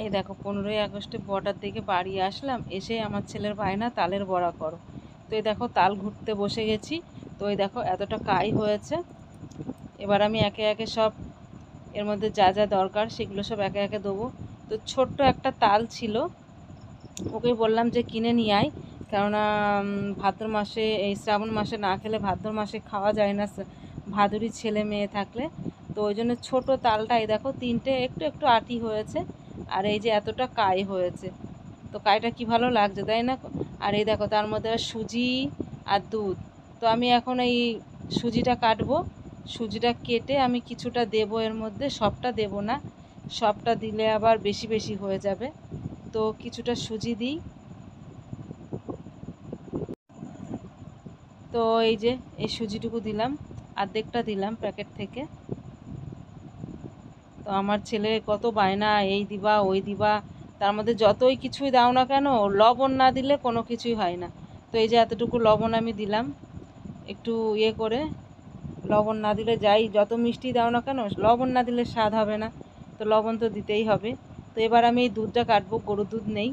এই দেখো 15ই আগস্টে বর্ডার থেকে বাড়ি আসলাম, এসে আমার ছেলের বায়না তালের বড়া করো। তো এই দেখো তাল ঘুরতে বসে গেছি। তো এই দেখো এতটা কাই হয়েছে। এবার আমি একে একে সব এর মধ্যে যা যা দরকার সেগুলো সব একে একে দেবো। তো ছোট্ট একটা তাল ছিল, ওকে বললাম যে কিনে নিয়ে আয়, কেননা ভাদ্র মাসে এই শ্রাবণ মাসে না খেলে ভাদ্র মাসে খাওয়া যায় না ভাদুরি ছেলে মেয়ে থাকলে। তো ওই জন্য ছোটো তালটা এই দেখো তিনটে একটু একটু আটি হয়েছে, আর এই যে এতটা কাই হয়েছে। তো কাইটা কি ভালো লাগছে তাই না? আর এই দেখো তার মধ্যে সুজি আর দুধ। তো আমি এখন এই সুজিটা কাটবো, সুজিটা কেটে আমি কিছুটা দেবো এর মধ্যে, সবটা দেব না, সবটা দিলে আবার বেশি বেশি হয়ে যাবে। তো কিছুটা সুজি দিই। তো এই যে এই সুজিটুকু দিলাম, অর্ধেকটা দিলাম প্যাকেট থেকে। তো আমার ছেলে কত বায়না, এই দিবা ওই দিবা, তার মধ্যে যতই কিছুই দাও না কেন লবণ না দিলে কোনো কিছুই হয় না। তো এই যে এতটুকু লবণ আমি দিলাম, একটু ইয়ে করে। লবণ না দিলে যাই যত মিষ্টি দাও না কেন লবণ না দিলে স্বাদ হবে না, তো লবণ তো দিতেই হবে। তো এবার আমি এই দুধটা কাটবো, গরুর দুধ নেই।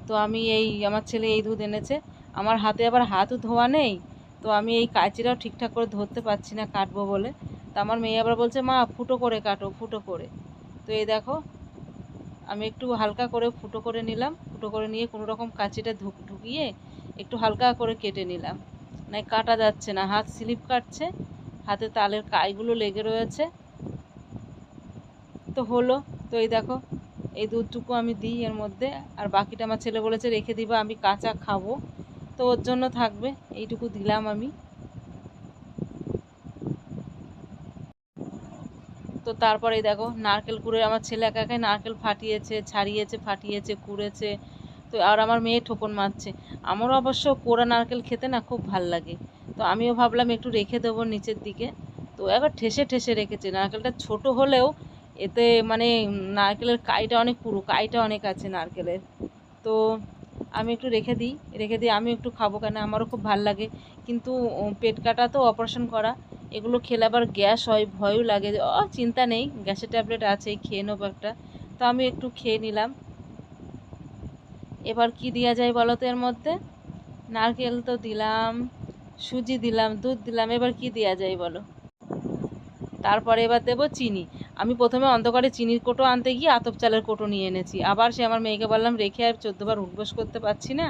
তো আমি এই আমার ছেলে এই দুধ এনেছে, আমার হাতে আবার হাতও ধোয়া নেই। তো আমি এই কাঁচিটাও ঠিকঠাক করে ধরতে পারছি না কাটবো বলে। তো আমার মেয়ে আবার বলছে মা ফুটো করে কাটো, ফুটো করে। তো এই দেখো আমি একটু হালকা করে ফুটো করে নিলাম, ফুটো করে নিয়ে কোনো রকম কাঁচিটা ঢুকিয়ে একটু হালকা করে কেটে নিলাম। নাই কাটা যাচ্ছে না, হাত স্লিপ কাটছে, হাতে তালের কাইগুলো লেগে রয়েছে। তো হলো। তো এই দেখো এই দুধটুকু আমি দিই এর মধ্যে, আর বাকিটা আমার ছেলে বলেছে রেখে দিবা, আমি কাঁচা খাবো, তো ওর জন্য থাকবে। এইটুকু দিলাম আমি। তো তারপরে দেখো নারকেল কুড়ে আমার ছেলে একা একাই নারকেল ফাটিয়েছে, ছাড়িয়েছে, ফাটিয়েছে, কুড়েছে। তো আর আমার মেয়ে ঠোকন মারছে। আমারও অবশ্য কোড়া নারকেল খেতে না খুব ভাল লাগে। তো আমিও ভাবলাম একটু রেখে দেবো নিচের দিকে। তো এবার ঠেসে ঠেসে রেখেছে, নারকেলটা ছোট হলেও এতে মানে নারকেলের কাইটা অনেক পুরো, কাইটা অনেক আছে নারকেলের। তো আমি একটু রেখে দিই, রেখে দিয়ে আমি একটু খাবো, কেন আমারও খুব ভাল লাগে। কিন্তু পেট কাটা তো অপারেশন করা, এগুলো খেলে আবার গ্যাস হয়, ভয়ও লাগে। চিন্তা নেই, গ্যাসের ট্যাবলেট আছেই, খেয়ে নেবো একটা। তো আমি একটু খেয়ে নিলাম। এবার কি দেওয়া যায় বলো তো এর মধ্যে? নারকেল তো দিলাম, সুজি দিলাম, দুধ দিলাম, এবার কি দেওয়া যায় বলো? তারপরে এবার দেবো চিনি। আমি প্রথমে অন্ধকারে চিনির কোটো আনতে গিয়ে আতপ চালের কোটো নিয়ে এনেছি, আবার সে আমার মেয়েকে বললাম রেখে আর 14বার উঠবোস করতে পারছি না,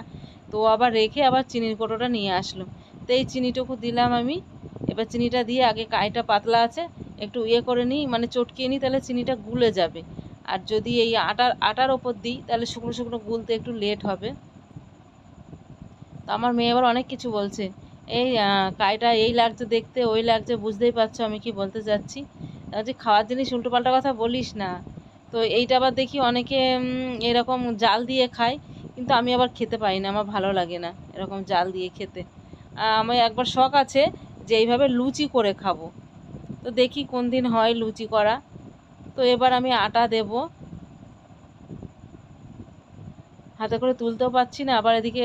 তো আবার রেখে আবার চিনির কোটোটা নিয়ে আসলো। তো এই চিনিটুকু দিলাম আমি। এবার চিনিটা দিয়ে আগে কাইটা পাতলা আছে, একটু ইয়ে করে নিই, মানে চটকিয়ে নিই, তাহলে চিনিটা গুলে যাবে। আর যদি এই আটার আটার ওপর দিই তাহলে শুকনো শুকনো গুলতে একটু লেট হবে। তো আমার মেয়ে আবার অনেক কিছু বলছে, এই কাইটা এই লাগছে দেখতে, ওই লাগছে, বুঝতেই পারছো আমি কি বলতে চাচ্ছি। যে খাওয়ার জিনিস উল্টোপাল্টা কথা বলিস না। তো এইটা আবার দেখি অনেকে এরকম জাল দিয়ে খায়, কিন্তু আমি আবার খেতে পারি না, আমার ভালো লাগে না এরকম জাল দিয়ে খেতে। আমার একবার শখ আছে যে এইভাবে লুচি করে খাবো। তো দেখি কোন দিন হয় লুচি করা। তো এবার আমি আটা দেব, হাতে করে তুলতেও পারছি না, আবার এদিকে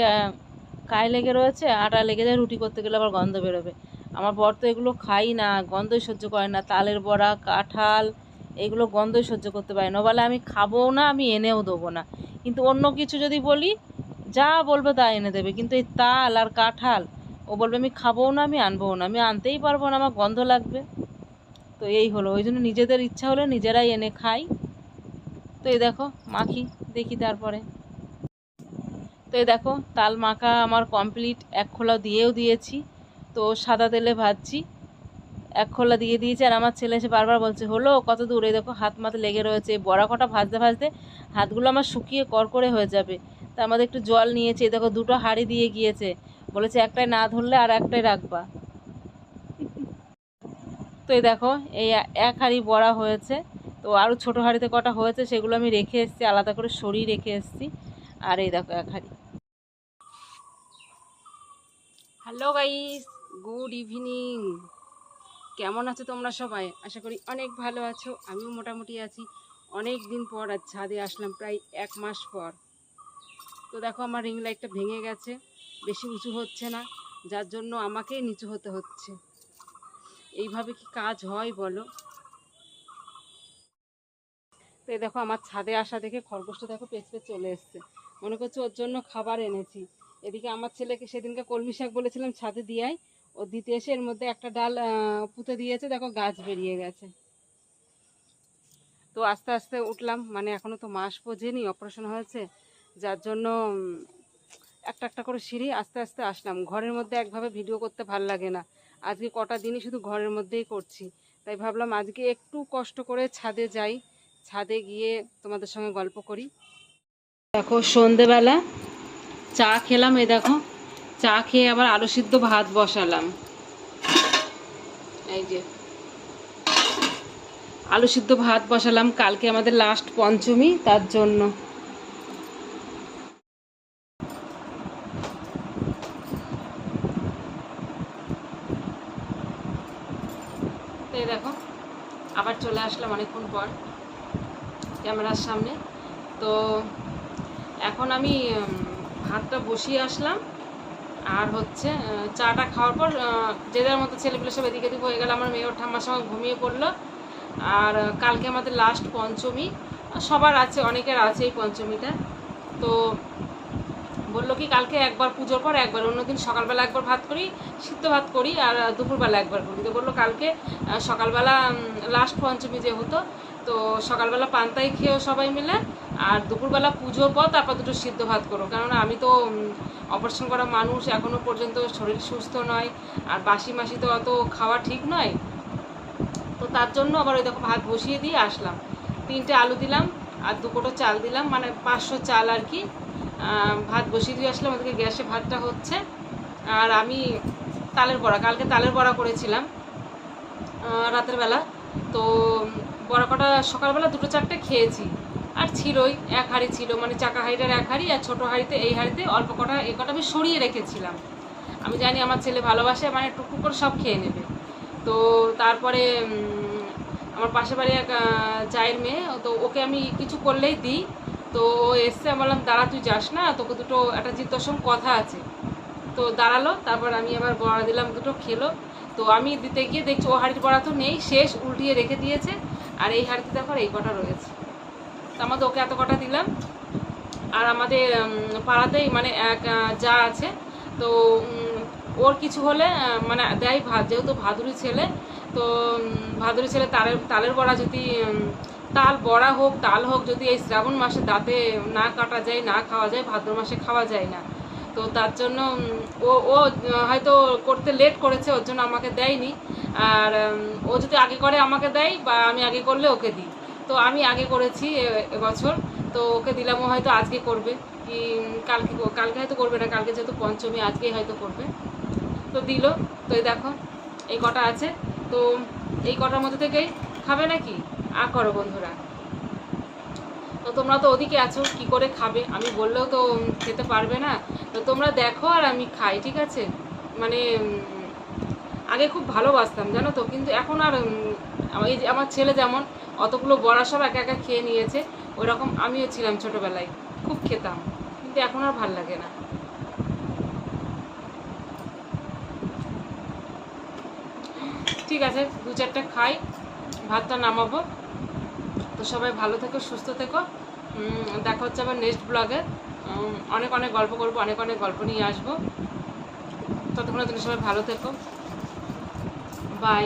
কায় লেগে রয়েছে, আটা লেগে যায়, রুটি করতে গেলে আবার গন্ধ বেরোবে। আমার বর তো এগুলো খাই না, গন্ধই সহ্য করে না, তালের বড়া, কাঁঠাল, এগুলো গন্ধই সহ্য করতে পারে না, বলে আমি খাবো না, আমি এনেও দেবো না। কিন্তু অন্য কিছু যদি বলি যা বলবে তা এনে দেবে, কিন্তু এই তাল আর কাঁঠাল ও বলবে আমি খাবো না, আমি আনবো না, আমি আনতেই পারবো না, আমার গন্ধ লাগবে। তো এই হলো, ওই জন্য নিজেদের ইচ্ছা হলে নিজেরাই এনে খাই। তো এই দেখো মাখি, দেখি তারপরে। তো এই দেখো তাল মাখা আমার কমপ্লিট, এক খোলা দিয়েও দিয়েছি। তো সাদা তেলে ভাজছি, এক খোলা দিয়ে দিয়েছি, আর আমার ছেলে এসে বারবার বলছে হলো কত দূর, এই দেখো হাত মাতে লেগে রয়েছে, বড়া কটা ভাজতে ভাজতে হাতগুলো আমার শুকিয়ে করকরে হয়ে যাবে। তার মধ্যে একটু জল নিয়েছে, দেখো দুটো হাঁড়ি দিয়ে গিয়েছে, বলেছে একটাই না ধরলে আর একটাই রাখবা। তো এই দেখো এই এক হাঁড়ি বড়া হয়েছে। তো আরও ছোটো হাঁড়িতে কটা হয়েছে সেগুলো আমি রেখে এসেছি, আলাদা করে সরিয়ে রেখে এসেছি। আর এই দেখো এক হাঁড়ি। Hello guys, good evening. কেমন আছো তোমরা সবাই? আশা করি অনেক ভালো আছো, আমিও মোটামুটি আছি। অনেক দিন পর আজ ছাদে আসলাম, প্রায় 1 মাস পর। তো দেখো আমার রিং লাইটটা ভেঙে গেছে, বেশি উঁচু হচ্ছে না, যার জন্য আমাকেই নিচু হতে হচ্ছে। এইভাবে কি কাজ হয় বলো? তো এই দেখো আমার ছাদে আসা দেখে খরগোশটা দেখো পেছপে চলে এসছে, মনে করছে ওর জন্য খাবার এনেছি। এদিকে আমার ছেলেকে সেদিনকে কলমি শাক বলেছিলাম ছাদে দিয়াই, ও দিতে এসে এর মধ্যে একটা ডাল পুঁতে দিয়েছে, দেখো গাছ বেরিয়ে গেছে। তো আস্তে আস্তে উঠলাম, মানে এখনো তো মাস বোঝেনি, অপারেশন হয়েছে, যার জন্য একটা একটা করে সিঁড়ি আস্তে আস্তে আসলাম। ঘরের মধ্যে একভাবে ভিডিও করতে ভাল লাগে না, আজকে কটা দিনই শুধু ঘরের মধ্যেই করছি, তাই ভাবলাম আজকে একটু কষ্ট করে ছাদে যাই, ছাদে গিয়ে তোমাদের সঙ্গে গল্প করি। দেখো সন্ধেবেলা চা খেলাম, এই দেখো চা খেয়ে আবার আলু সিদ্ধ ভাত বসালাম। এই যে আলু সিদ্ধ ভাত বসালাম, কালকে আমাদের লাস্ট পঞ্চমী, তার জন্য। এই দেখো আবার চলে আসলাম অনেকক্ষণ পর ক্যামেরার সামনে। তো এখন আমি ভাতটা বসিয়ে আসলাম, আর হচ্ছে চাটা খাওয়ার পর যে যার মতো ছেলেপিলে সব এদিকে এদিক হয়ে গেল, আমার মেয়ে ওর ঠাম্মার সঙ্গে ঘুমিয়ে পড়লো। আর কালকে আমাদের লাস্ট পঞ্চমী, সবার আছে, অনেকের আছে এই পঞ্চমীটা। তো বললো কি কালকে একবার পুজোর পর একবার, অন্যদিন সকালবেলা একবার ভাত করি, সিদ্ধ ভাত করি, আর দুপুরবেলা একবার করি। তো বললো কালকে সকালবেলা লাস্ট পঞ্চমী যেহেতু, তো সকালবেলা পান্তাই খেয়েও সবাই মিলে, আর দুপুরবেলা পুজোর পর তারপর দুটো সিদ্ধ ভাত করো, কারণ আমি তো অপারেশন করা মানুষ, এখনও পর্যন্ত শরীর সুস্থ নয়, আর বাসি মাসি তো অত খাওয়া ঠিক নয়। তো তার জন্য আবার ওই দেখো ভাত বসিয়ে দিয়ে আসলাম, 3টে আলু দিলাম আর 2 কোটো চাল দিলাম, মানে 500 চাল আর কি। ভাত বসিয়ে দিয়ে আসলাম, ওদিকে গ্যাসে ভাতটা হচ্ছে। আর আমি তালের বড়া, কালকে তালের বড়া করেছিলাম রাতের বেলা। তো বড়া কটা সকালবেলা 2-4টে খেয়েছি, আর ছিলই, এক হাঁড়ি ছিল, মানে চাকা হাঁড়িটার এক হাঁড়ি, আর ছোটো হাঁড়িতে এই হাঁড়িতে অল্প কটা, এই কটা আমি সরিয়ে রেখেছিলাম। আমি জানি আমার ছেলে ভালোবাসে, মানে টুকটুক করে সব খেয়ে নেবে। তো তারপরে আমার পাশে বাড়ি এক চায়ের মেয়ে, তো ওকে আমি কিছু করলেই দিই। তো ও এসছে, আমি বললাম দাঁড়া তুই যাস না, তোকে দুটো একটা তোর সঙ্গে কথা আছে। তো দাঁড়ালো, তারপর আমি আবার বড়া দিলাম, দুটো খেলো। তো আমি দিতে গিয়ে দেখছি ও হাঁড়ির বড়া তো নেই, শেষ, উল্টিয়ে রেখে দিয়েছে, আর এই হাঁড়িতে দেখো এই কটা রয়েছে। তো আমাদের ওকে এত কটা দিলাম। আর আমাদের পাড়াতেই মানে এক যা আছে, তো ওর কিছু হলে মানে দেয় ভাত, যেহেতু ভাদুরি ছেলে, তো ভাদুরি ছেলে তালের বড়া যদি তাল বড়া হোক তাল হোক, যদি এই শ্রাবণ মাসে দাঁতে না কাটা যায়, না খাওয়া যায়, ভাদ্র মাসে খাওয়া যায় না। তো তার জন্য ও ও হয়তো করতে লেট করেছে, ওর জন্য আমাকে দেয়নি। আর ও যদি আগে করে আমাকে দেয়, বা আমি আগে করলে ওকে দিই। তো আমি আগে করেছি এবছর, তো ওকে দিলাম, ও হয়তো আজকে করবে, কি কালকে হয়তো করবে না, কালকে যেহেতু পঞ্চমী আজকেই হয়তো করবে। তো দিল। তো এই দেখো এই কটা আছে, তো এই কটার মধ্যে থেকেই খাবে নাকি আ করো বন্ধুরা। তো তোমরা তো ওদিকে আছো, কি করে খাবে, আমি বললেও তো খেতে পারবে না। তো তোমরা দেখো আর আমি খাই, ঠিক আছে। মানে আগে খুব ভালোবাসতাম জানো তো, কিন্তু এখন আর এই যে আমার ছেলে যেমন অতগুলো বড়া সব একা একা খেয়ে নিয়েছে, ওইরকম আমিও ছিলাম ছোটোবেলায়, খুব খেতাম, কিন্তু এখন আর ভাল লাগে না। ঠিক আছে, 2-4টা খাই, ভাতটা নামাবো। তো সবাই ভালো থেকো, সুস্থ থেকো, দেখা হচ্ছে আবার নেক্সট ব্লগে। অনেক অনেক গল্প করবো, অনেক অনেক গল্প নিয়ে আসবো। ততক্ষণের জন্য সবাই ভালো থেকো, বাই।